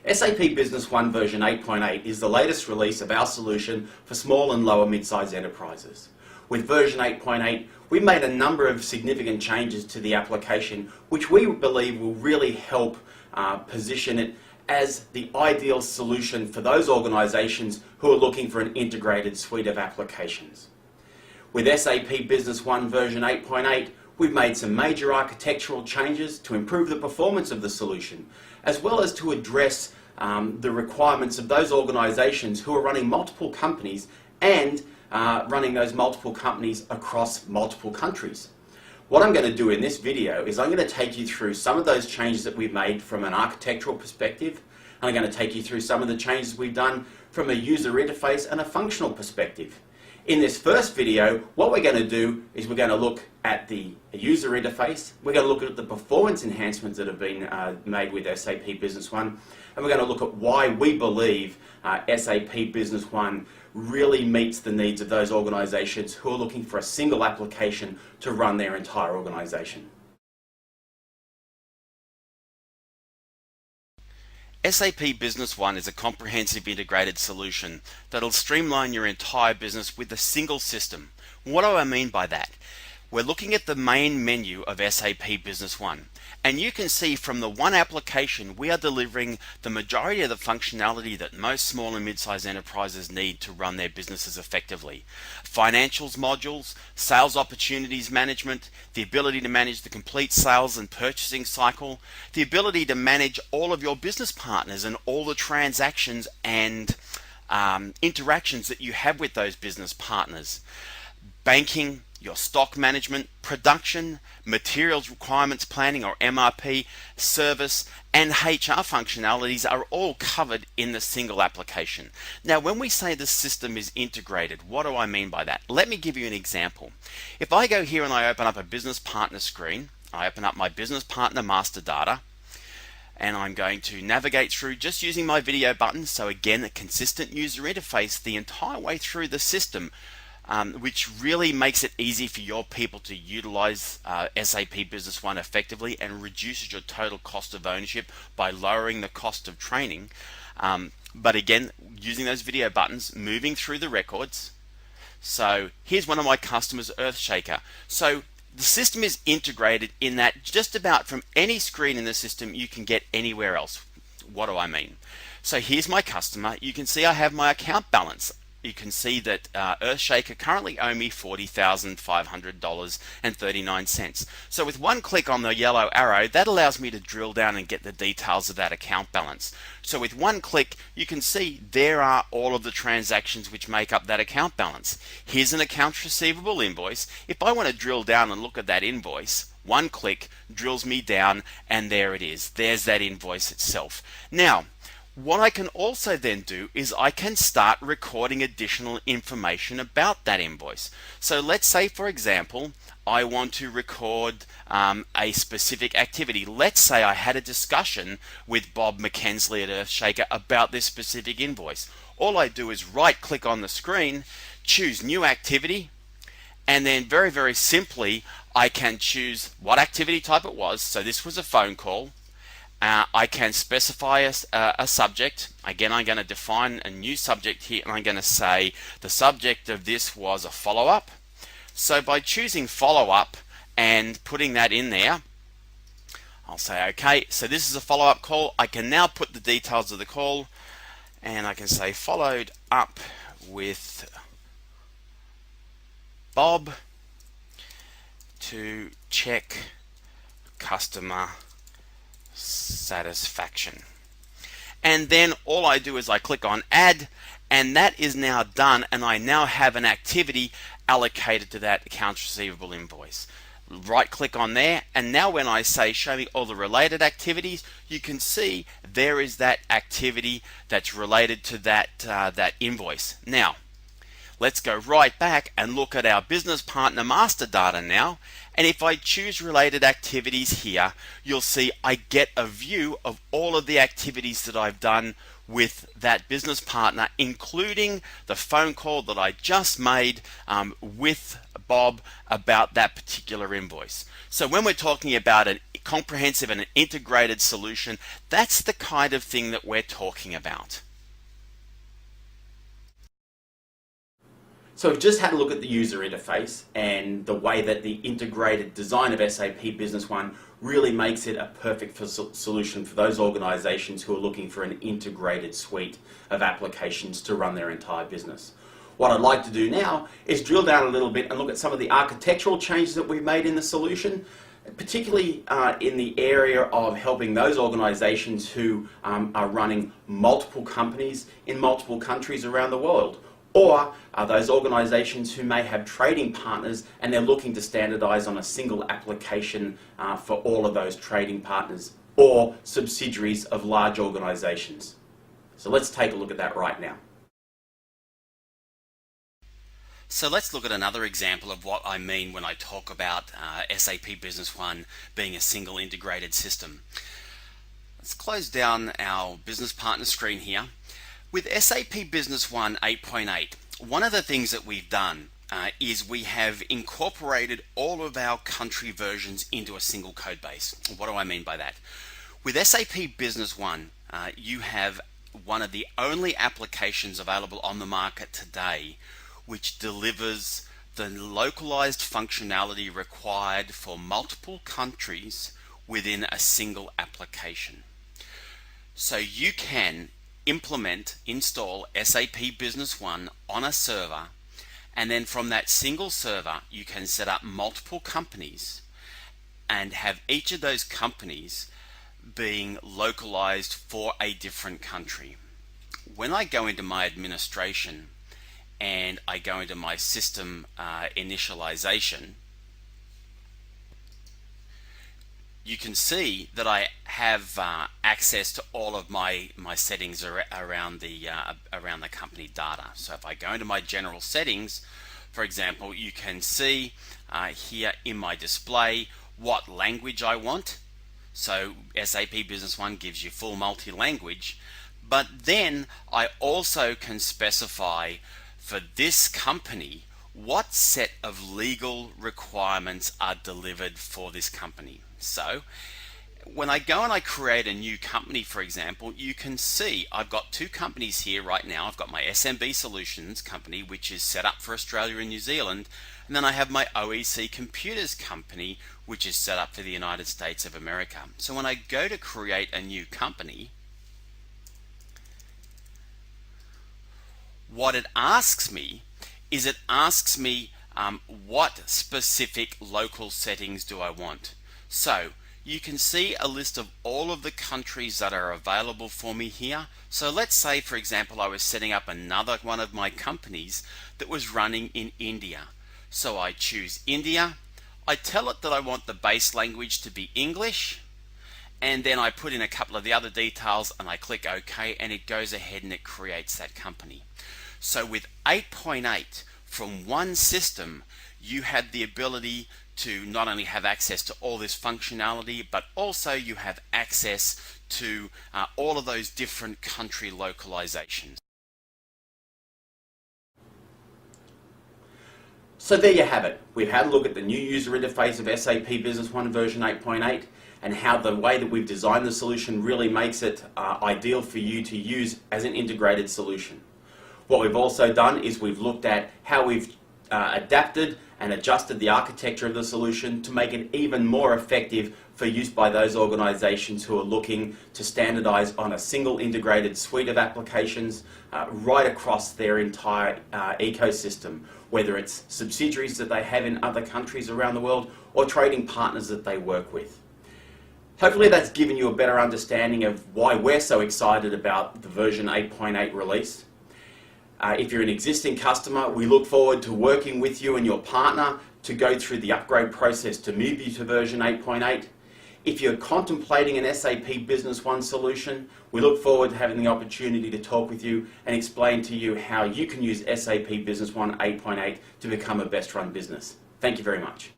SAP Business One version 8.8 is the latest release of our solution for small and lower mid-sized enterprises. With version 8.8, we've made a number of significant changes to the application which we believe will really help position it as the ideal solution for those organisations who are looking for an integrated suite of applications. With SAP Business One version 8.8, we've made some major architectural changes to improve the performance of the solution, as well as to address the requirements of those organisations who are running multiple companies and running those multiple companies across multiple countries. What I'm going to do in this video is I'm going to take you through some of those changes that we've made from an architectural perspective, and I'm going to take you through some of the changes we've done from a user interface and a functional perspective. In this first video, what we're going to do is we're going to look at the user interface, we're going to look at the performance enhancements that have been made with SAP Business One, and we're going to look at why we believe SAP Business One really meets the needs of those organisations who are looking for a single application to run their entire organisation. SAP Business One is a comprehensive integrated solution that'll streamline your entire business with a single system. What do I mean by that? We're looking at the main menu of SAP Business One, and you can see from the one application we are delivering the majority of the functionality that most small and mid-sized enterprises need to run their businesses effectively. Financials modules, sales opportunities management, the ability to manage the complete sales and purchasing cycle, the ability to manage all of your business partners and all the transactions and interactions that you have with those business partners, banking, your stock management, production, materials requirements planning or MRP, service, and HR functionalities are all covered in the single application. Now, when we say the system is integrated, what do I mean by that? Let me give you an example. If I go here and I open up a business partner screen, I open up my business partner master data, and I'm going to navigate through just using my video button. So again, a consistent user interface the entire way through the system, which really makes it easy for your people to utilize SAP Business One effectively and reduces your total cost of ownership by lowering the cost of training. But again, using those video buttons, moving through the records. So here's one of my customers, Earthshaker. So the system is integrated in that just about from any screen in the system you can get anywhere else. What do I mean? So here's my customer. You can see I have my account balance. You can see that Earthshaker currently owe me $40,500.39. So with one click on the yellow arrow, that allows me to drill down and get the details of that account balance. So with one click, you can see there are all of the transactions which make up that account balance. Here's an accounts receivable invoice. If I want to drill down and look at that invoice, one click drills me down, and there it is. There's that invoice itself. Now, what I can also then do is I can start recording additional information about that invoice. So let's say, for example, I want to record a specific activity. Let's say I had a discussion with Bob McKensley at Earthshaker about this specific invoice. All I do is right click on the screen, choose new activity, and then very, very simply I can choose what activity type it was. So this was a phone call. I can specify a subject. Again, I'm going to define a new subject here, and I'm going to say the subject of this was a follow-up. So by choosing follow-up and putting that in there, I'll say okay, so this is a follow-up call. I can now put the details of the call, and I can say followed up with Bob to check customer satisfaction. And then all I do is I click on add, and that is now done, and I now have an activity allocated to that accounts receivable invoice. Right click on there, and now when I say show me all the related activities, you can see there is that activity that's related to that invoice. Now let's go right back and look at our business partner master data now, And if I choose related activities here, you'll see I get a view of all of the activities that I've done with that business partner, including the phone call that I just made with Bob about that particular invoice. So when we're talking about a comprehensive and an integrated solution, that's the kind of thing that we're talking about. So we've just had a look at the user interface and the way that the integrated design of SAP Business One really makes it a perfect solution for those organizations who are looking for an integrated suite of applications to run their entire business. What I'd like to do now is drill down a little bit and look at some of the architectural changes that we've made in the solution, particularly in the area of helping those organizations who are running multiple companies in multiple countries around the world, or those organizations who may have trading partners and they're looking to standardize on a single application for all of those trading partners or subsidiaries of large organizations. So let's take a look at that right now. So let's look at another example of what I mean when I talk about SAP Business One being a single integrated system. Let's close down our business partner screen here. With SAP Business One 8.8, one of the things that we've done is we have incorporated all of our country versions into a single code base. What do I mean by that? With SAP Business One, you have one of the only applications available on the market today which delivers the localized functionality required for multiple countries within a single application. So you can install SAP Business One on a server, and then from that single server you can set up multiple companies and have each of those companies being localized for a different country. When I go into my administration and I go into my system initialization, you can see that I have access to all of my settings around the company data. So if I go into my general settings, for example, you can see here in my display what language I want. So SAP Business One gives you full multi-language, but then I also can specify for this company what set of legal requirements are delivered for this company. So when I go and I create a new company, for example, you can see I've got two companies here right now. I've got my SMB Solutions company, which is set up for Australia and New Zealand, and then I have my OEC Computers company, which is set up for the United States of America. So when I go to create a new company, what it asks me is what specific local settings do I want. So you can see a list of all of the countries that are available for me here. So let's say, for example, I was setting up another one of my companies that was running in India. So I choose India, I tell it that I want the base language to be English, and then I put in a couple of the other details and I click OK, and it goes ahead and it creates that company. So with 8.8, from one system, you had the ability to not only have access to all this functionality, but also you have access to all of those different country localizations. So there you have it. We've had a look at the new user interface of SAP Business One version 8.8 and how the way that we've designed the solution really makes it ideal for you to use as an integrated solution. What we've also done is we've looked at how we've adapted and adjusted the architecture of the solution to make it even more effective for use by those organizations who are looking to standardize on a single integrated suite of applications right across their entire ecosystem, whether it's subsidiaries that they have in other countries around the world or trading partners that they work with. Hopefully that's given you a better understanding of why we're so excited about the version 8.8 release. If you're an existing customer, we look forward to working with you and your partner to go through the upgrade process to move you to version 8.8. If you're contemplating an SAP Business One solution, we look forward to having the opportunity to talk with you and explain to you how you can use SAP Business One 8.8 to become a best run business. Thank you very much.